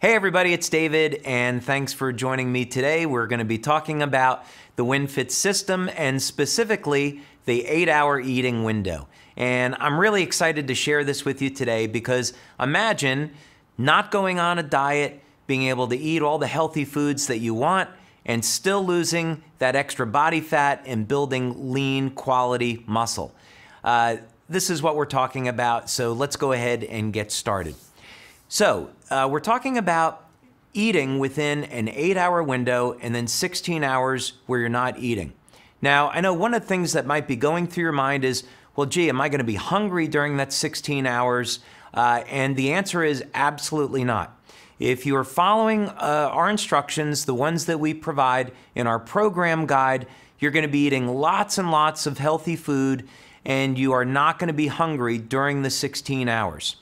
Hey everybody, it's David, and thanks for joining me today. We're going to be talking about the WinFit system and specifically the 8-hour eating window. And I'm really excited to share this with you today because imagine not going on a diet, being able to eat all the healthy foods that you want, and still losing that extra body fat and building lean quality muscle. This is what we're talking about, so let's go ahead and get started. So we're talking about eating within an 8-hour window and then 16 hours where you're not eating. Now, I know one of the things that might be going through your mind is, well, gee, am I going to be hungry during that 16 hours? And the answer is absolutely not. If you are following our instructions, the ones that we provide in our program guide, you're going to be eating lots and lots of healthy food, and you are not going to be hungry during the 16 hours.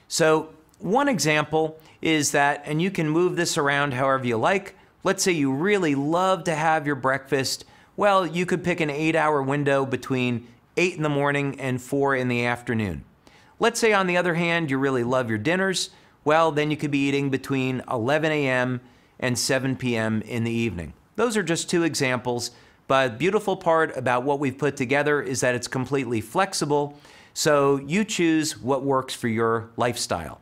So one example is that, and you can move this around however you like, let's say you really love to have your breakfast. Well, you could pick an 8-hour window between 8 in the morning and 4 in the afternoon. Let's say, on the other hand, you really love your dinners. Well, then you could be eating between 11 a.m. and 7 p.m. in the evening. Those are just two examples, but the beautiful part about what we've put together is that it's completely flexible, so you choose what works for your lifestyle.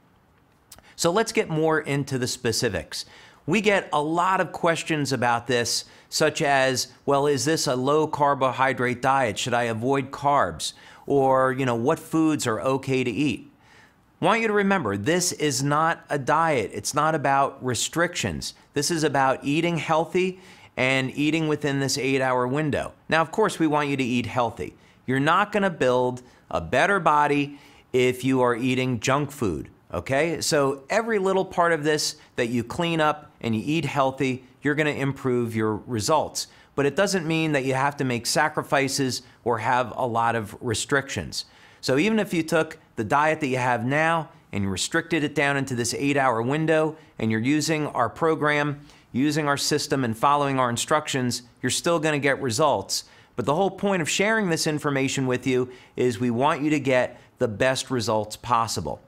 So let's get more into the specifics. We get a lot of questions about this, such as, well, is this a low carbohydrate diet? Should I avoid carbs? Or, what foods are okay to eat? I want you to remember, this is not a diet. It's not about restrictions. This is about eating healthy and eating within this 8-hour window. Now, of course, we want you to eat healthy. You're not going to build a better body if you are eating junk food. Okay, so every little part of this that you clean up and you eat healthy, you're going to improve your results. But it doesn't mean that you have to make sacrifices or have a lot of restrictions. So even if you took the diet that you have now and you restricted it down into this 8-hour window and you're using our program, using our system and following our instructions, you're still going to get results. But the whole point of sharing this information with you is we want you to get the best results possible.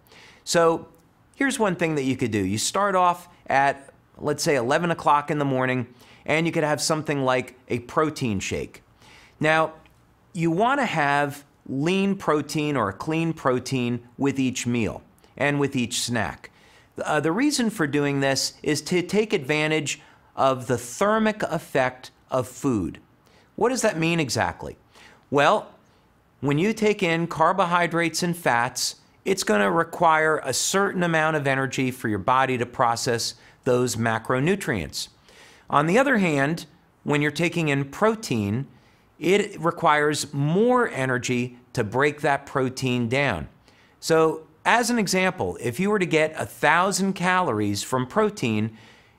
So here's one thing that you could do. You start off at, let's say, 11 o'clock in the morning, and you could have something like a protein shake. Now, you want to have lean protein or a clean protein with each meal and with each snack. The reason for doing this is to take advantage of the thermic effect of food. What does that mean exactly? Well, when you take in carbohydrates and fats, it's going to require a certain amount of energy for your body to process those macronutrients. On the other hand, when you're taking in protein, it requires more energy to break that protein down. So, as an example, if you were to get 1,000 calories from protein,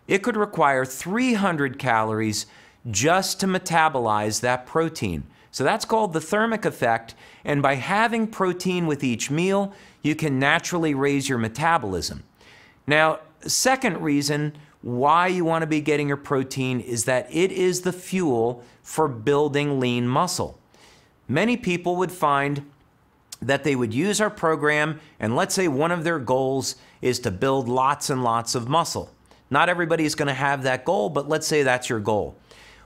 it could require 300 calories just to metabolize that protein. So that's called the thermic effect, and by having protein with each meal, you can naturally raise your metabolism. Now, the second reason why you want to be getting your protein is that it is the fuel for building lean muscle. Many people would find that they would use our program, and let's say one of their goals is to build lots and lots of muscle. Not everybody is going to have that goal, but let's say that's your goal.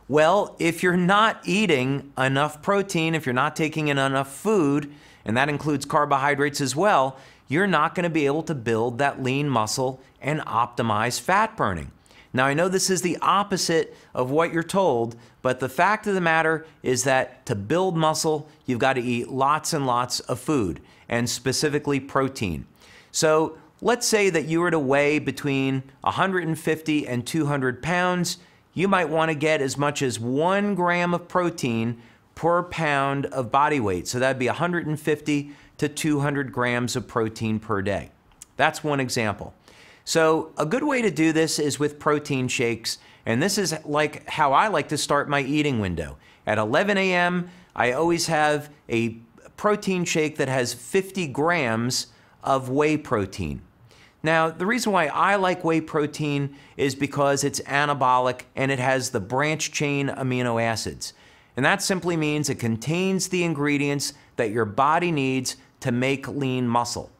Well, if you're not eating enough protein, if you're not taking in enough food, and that includes carbohydrates as well, you're not going to be able to build that lean muscle and optimize fat burning. Now, I know this is the opposite of what you're told, but the fact of the matter is that to build muscle, you've got to eat lots and lots of food, and specifically protein. So let's say that you were to weigh between 150 and 200 pounds. You might want to get as much as 1 gram of protein per pound of body weight. So that'd be 150 to 200 grams of protein per day. That's one example. So a good way to do this is with protein shakes, and this is like how I like to start my eating window. At 11 a.m., I always have a protein shake that has 50 grams of whey protein. Now, the reason why I like whey protein is because it's anabolic and it has the branched chain amino acids. And that simply means it contains the ingredients that your body needs to make lean muscle.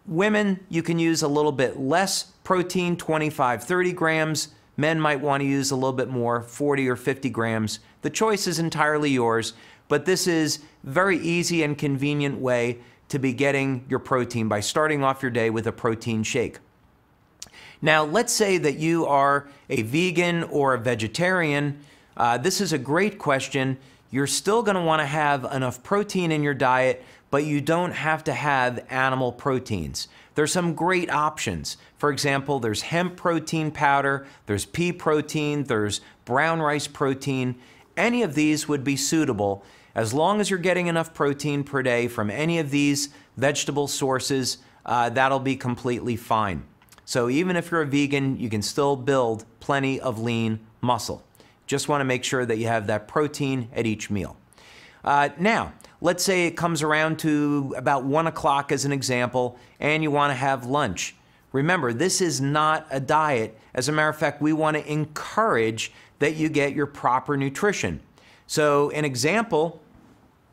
Women, you can use a little bit less protein, 25, 30 grams. Men might want to use a little bit more, 40 or 50 grams. The choice is entirely yours, but this is a very easy and convenient way to be getting your protein by starting off your day with a protein shake. Now, let's say that you are a vegan or a vegetarian. This is a great question. You're still going to want to have enough protein in your diet, but you don't have to have animal proteins. There's some great options. For example, there's hemp protein powder, there's pea protein, there's brown rice protein. Any of these would be suitable as long as you're getting enough protein per day from any of these vegetable sources. That'll be completely fine. So even if you're a vegan, you can still build plenty of lean muscle. Just want to make sure that you have that protein at each meal. Now, let's say it comes around to about 1 o'clock as an example, and you want to have lunch. Remember, this is not a diet. As a matter of fact, we want to encourage that you get your proper nutrition. So an example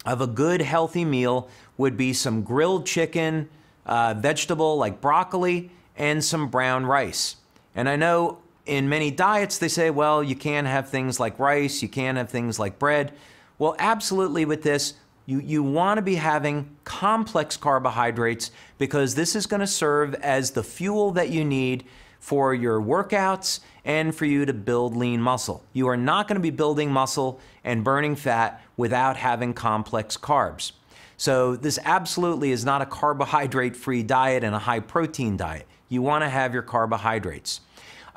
of a good healthy meal would be some grilled chicken, vegetable like broccoli, and some brown rice. And I know in many diets they say, well, you can't have things like rice, you can't have things like bread. Well, absolutely with this, you want to be having complex carbohydrates because this is going to serve as the fuel that you need for your workouts and for you to build lean muscle. You are not going to be building muscle and burning fat without having complex carbs. So this absolutely is not a carbohydrate-free diet and a high-protein diet. You want to have your carbohydrates.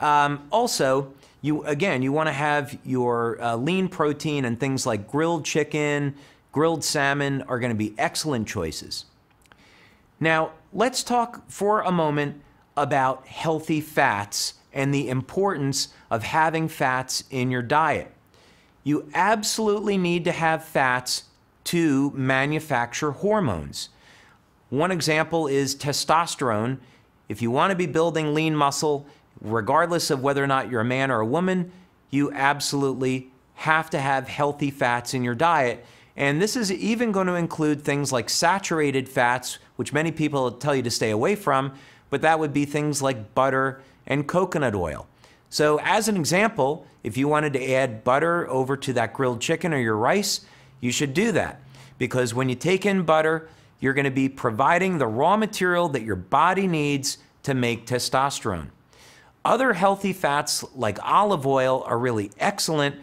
Also, you want to have your lean protein, and things like grilled chicken, grilled salmon are going to be excellent choices. Now, let's talk for a moment about healthy fats and the importance of having fats in your diet. You absolutely need to have fats to manufacture hormones. One example is testosterone. If you want to be building lean muscle, regardless of whether or not you're a man or a woman, you absolutely have to have healthy fats in your diet. And this is even going to include things like saturated fats, which many people tell you to stay away from, but that would be things like butter and coconut oil. So as an example, if you wanted to add butter over to that grilled chicken or your rice, you should do that. Because when you take in butter, you're going to be providing the raw material that your body needs to make testosterone. Other healthy fats like olive oil are really excellent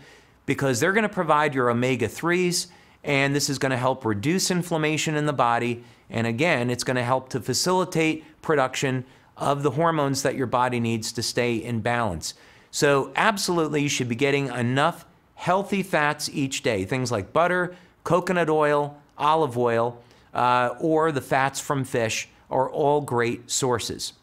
because they're going to provide your omega-3s, and this is going to help reduce inflammation in the body. And again, it's going to help to facilitate production of the hormones that your body needs to stay in balance. So absolutely, you should be getting enough healthy fats each day. Things like butter, coconut oil, olive oil, or the fats from fish are all great sources.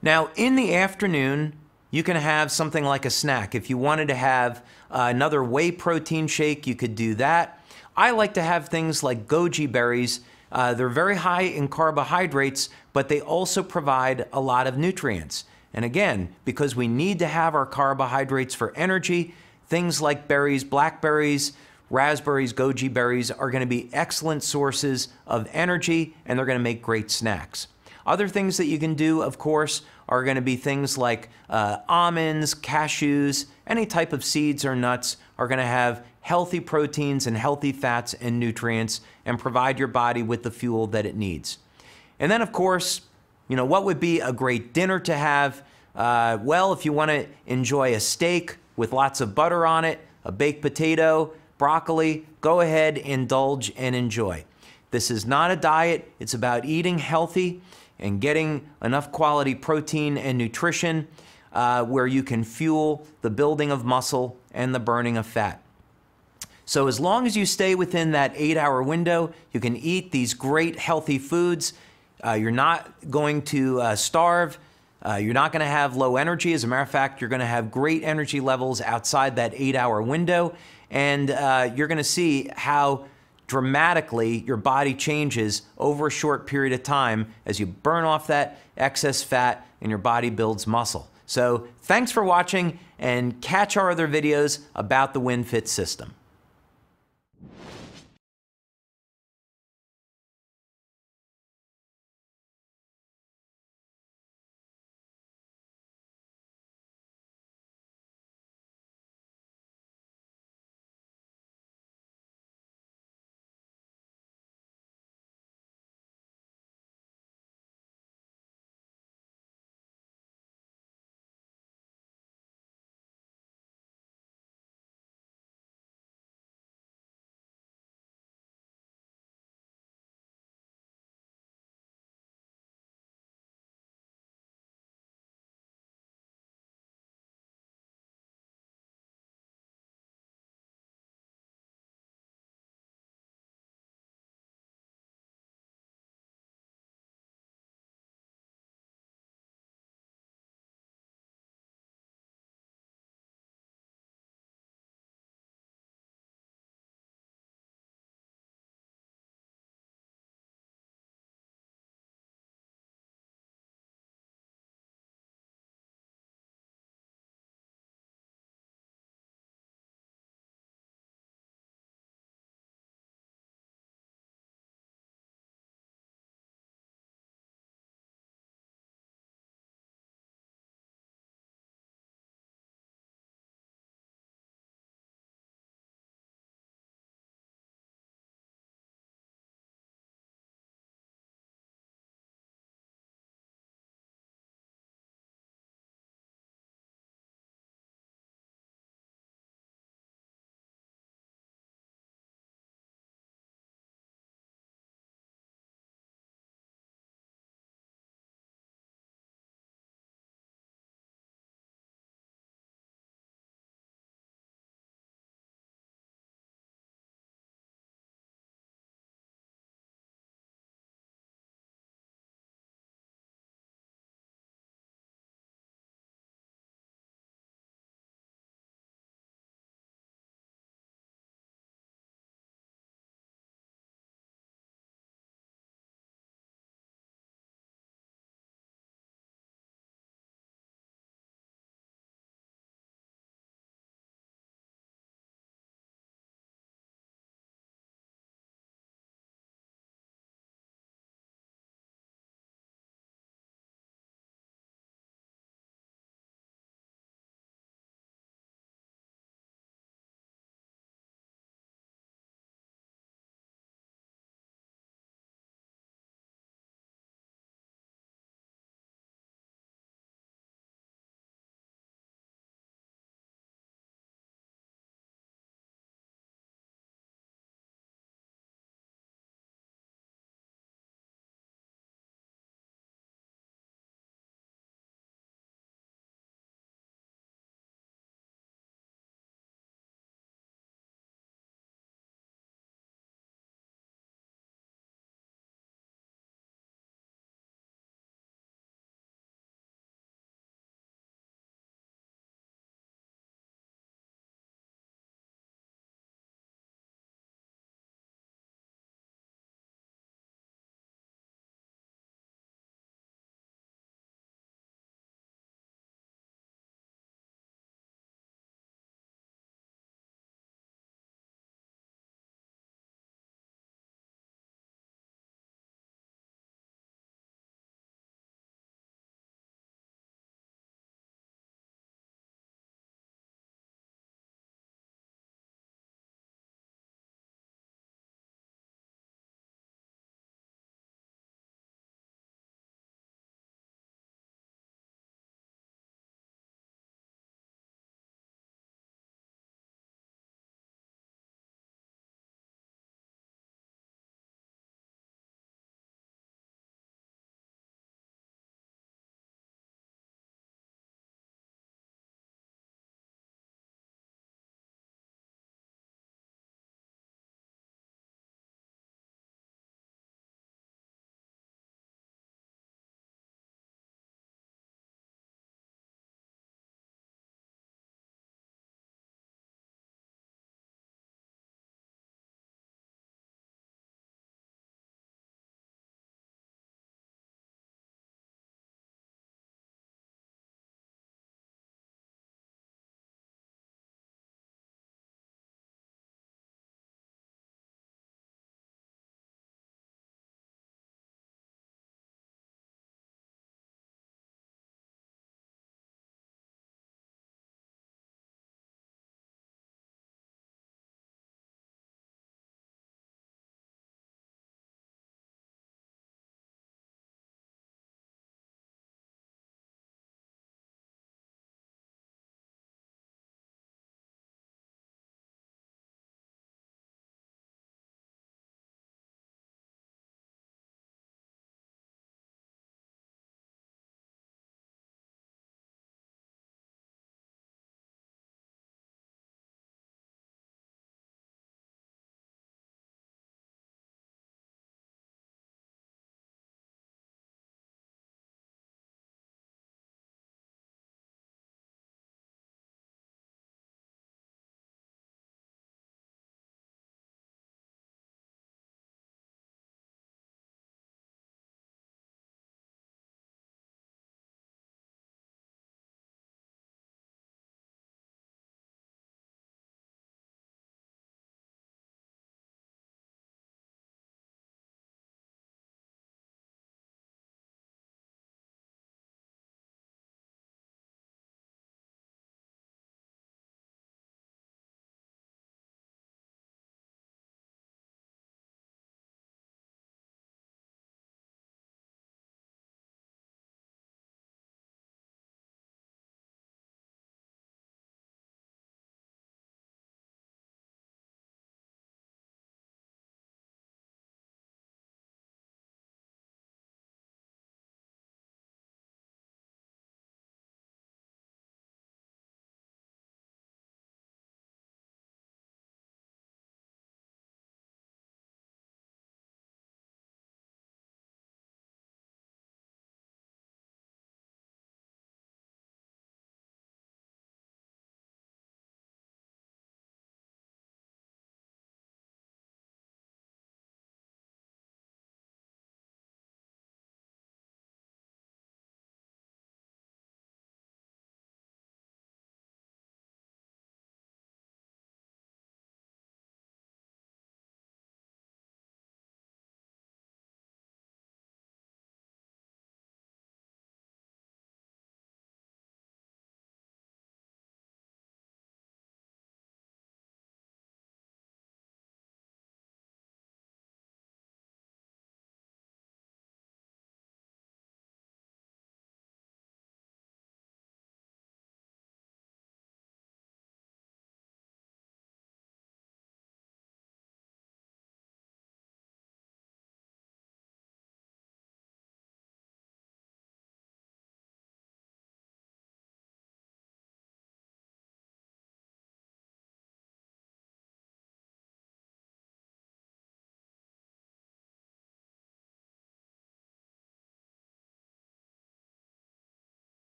Now, in the afternoon, you can have something like a snack. If you wanted to have another whey protein shake, you could do that. I like to have things like goji berries. They're very high in carbohydrates, but they also provide a lot of nutrients. And again, because we need to have our carbohydrates for energy, things like berries, blackberries, raspberries, goji berries are going to be excellent sources of energy, and they're going to make great snacks. Other things that you can do, of course, are going to be things like almonds, cashews, any type of seeds or nuts are going to have healthy proteins and healthy fats and nutrients and provide your body with the fuel that it needs. And then, of course, you know, what would be a great dinner to have? Well, if you want to enjoy a steak with lots of butter on it, a baked potato, broccoli, go ahead, indulge and enjoy. This is not a diet. It's about eating healthy and getting enough quality protein and nutrition where you can fuel the building of muscle and the burning of fat. So as long as you stay within that 8-hour window, you can eat these great healthy foods. You're not going to starve. You're not going to have low energy. As a matter of fact, you're going to have great energy levels outside that 8-hour window. And you're going to see how dramatically your body changes over a short period of time as you burn off that excess fat and your body builds muscle. So thanks for watching, and catch our other videos about the WinFit system.